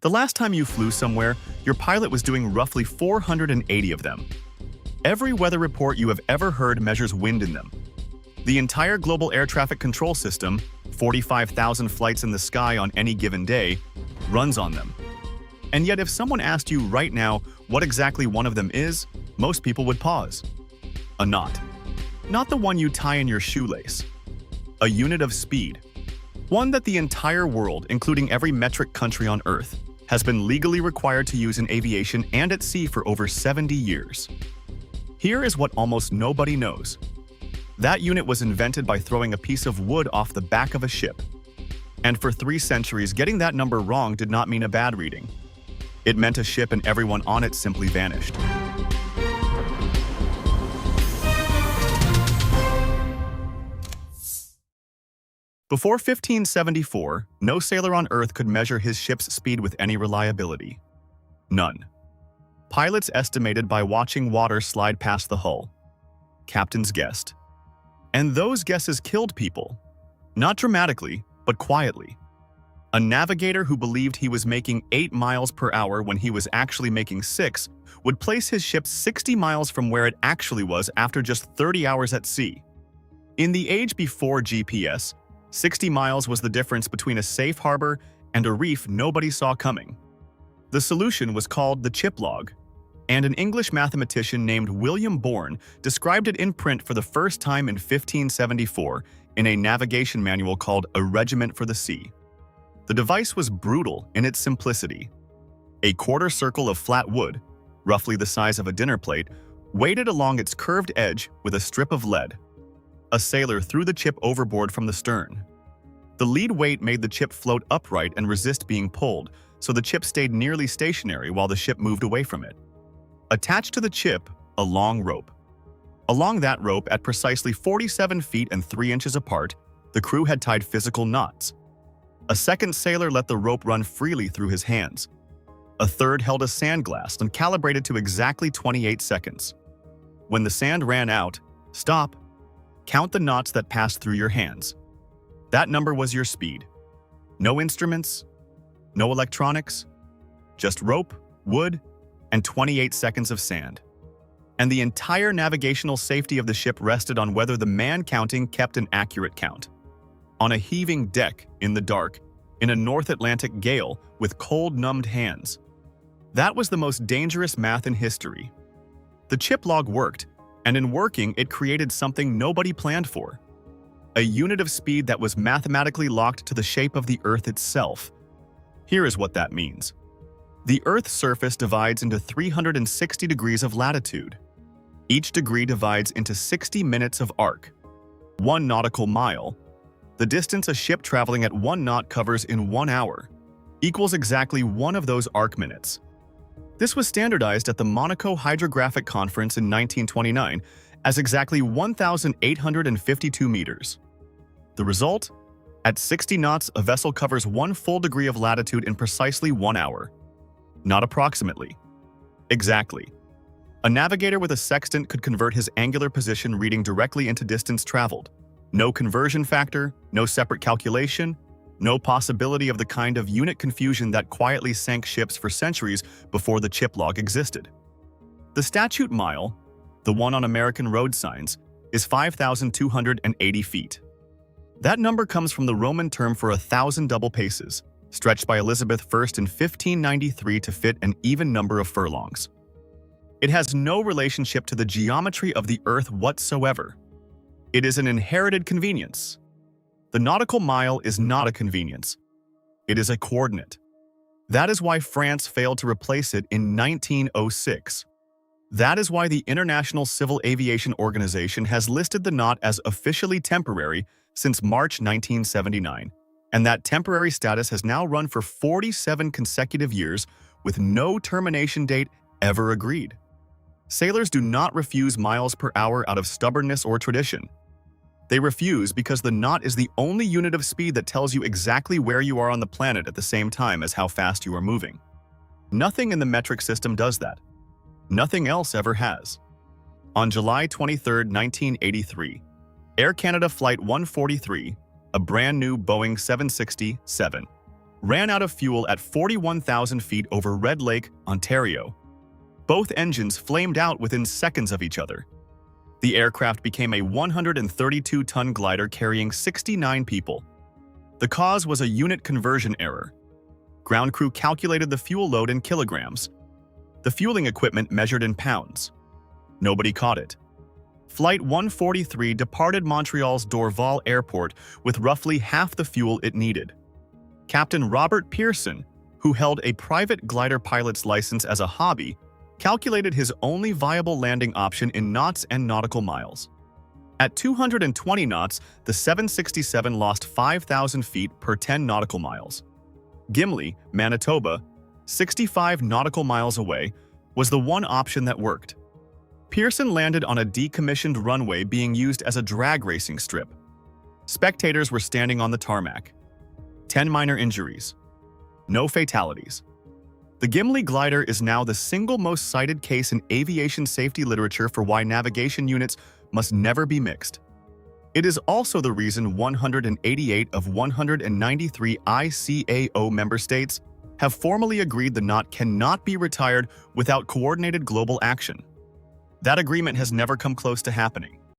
The last time you flew somewhere, your pilot was doing roughly 480 of them. Every weather report you have ever heard measures wind in them. The entire global air traffic control system, 45,000 flights in the sky on any given day, runs on them. And yet if someone asked you right now what exactly one of them is, most people would pause. A knot. Not the one you tie in your shoelace. A unit of speed. One that the entire world, including every metric country on Earth, has been legally required to use in aviation and at sea for over 70 years. Here is what almost nobody knows. That unit was invented by throwing a piece of wood off the back of a ship. And for 3 centuries, getting that number wrong did not mean a bad reading. It meant a ship and everyone on it simply vanished. Before 1574, no sailor on Earth could measure his ship's speed with any reliability. None. Pilots estimated by watching water slide past the hull. Captains guessed. And those guesses killed people. Not dramatically, but quietly. A navigator who believed he was making 8 miles per hour when he was actually making 6 would place his ship 60 miles from where it actually was after just 30 hours at sea. In the age before GPS, 60 miles was the difference between a safe harbor and a reef nobody saw coming. The solution was called the chip log, and an English mathematician named William Bourne described it in print for the first time in 1574 in a navigation manual called A Regiment for the Sea. The device was brutal in its simplicity. A quarter circle of flat wood, roughly the size of a dinner plate, weighted along its curved edge with a strip of lead. A sailor threw the chip overboard from the stern. The lead weight made the chip float upright and resist being pulled, so the chip stayed nearly stationary while the ship moved away from it. Attached to the chip, a long rope. Along that rope, at precisely 47 feet and 3 inches apart, the crew had tied physical knots. A second sailor let the rope run freely through his hands. A third held a sand glass and calibrated to exactly 28 seconds. When the sand ran out, stop. Count the knots that passed through your hands. That number was your speed. No instruments, no electronics, just rope, wood, and 28 seconds of sand. And the entire navigational safety of the ship rested on whether the man counting kept an accurate count. On a heaving deck, in the dark, in a North Atlantic gale, with cold, numbed hands. That was the most dangerous math in history. The chip log worked, and in working, it created something nobody planned for. A unit of speed that was mathematically locked to the shape of the Earth itself. Here is what that means. The Earth's surface divides into 360 degrees of latitude. Each degree divides into 60 minutes of arc. 1 nautical mile, the distance a ship traveling at 1 knot covers in 1 hour, equals exactly 1 of those arc minutes. This was standardized at the Monaco Hydrographic Conference in 1929 as exactly 1,852 meters. The result? At 60 knots, a vessel covers 1 full degree of latitude in precisely 1 hour. Not approximately. Exactly. A navigator with a sextant could convert his angular position reading directly into distance traveled. No conversion factor, no separate calculation, no possibility of the kind of unit confusion that quietly sank ships for centuries before the chip log existed. The statute mile, the one on American road signs, is 5,280 feet. That number comes from the Roman term for 1,000 double paces, stretched by Elizabeth I in 1593 to fit an even number of furlongs. It has no relationship to the geometry of the Earth whatsoever. It is an inherited convenience. The nautical mile is not a convenience. It is a coordinate. That is why France failed to replace it in 1906. That is why the International Civil Aviation Organization has listed the knot as officially temporary since March 1979, and that temporary status has now run for 47 consecutive years with no termination date ever agreed. Sailors do not refuse miles per hour out of stubbornness or tradition. They refuse because the knot is the only unit of speed that tells you exactly where you are on the planet at the same time as how fast you are moving. Nothing in the metric system does that. Nothing else ever has. On July 23, 1983, Air Canada Flight 143, a brand new Boeing 767, ran out of fuel at 41,000 feet over Red Lake, Ontario. Both engines flamed out within seconds of each other. The aircraft became a 132-ton glider carrying 69 people. The cause was a unit conversion error. Ground crew calculated the fuel load in kilograms. The fueling equipment measured in pounds. Nobody caught it. Flight 143 departed Montreal's Dorval Airport with roughly half the fuel it needed. Captain Robert Pearson, who held a private glider pilot's license as a hobby, calculated his only viable landing option in knots and nautical miles. At 220 knots, the 767 lost 5,000 feet per 10 nautical miles. Gimli, Manitoba, 65 nautical miles away, was the one option that worked. Pearson landed on a decommissioned runway being used as a drag racing strip. Spectators were standing on the tarmac. 10 minor injuries. No fatalities. The Gimli glider is now the single most cited case in aviation safety literature for why navigation units must never be mixed. It is also the reason 188 of 193 ICAO member states have formally agreed the knot cannot be retired without coordinated global action. That agreement has never come close to happening.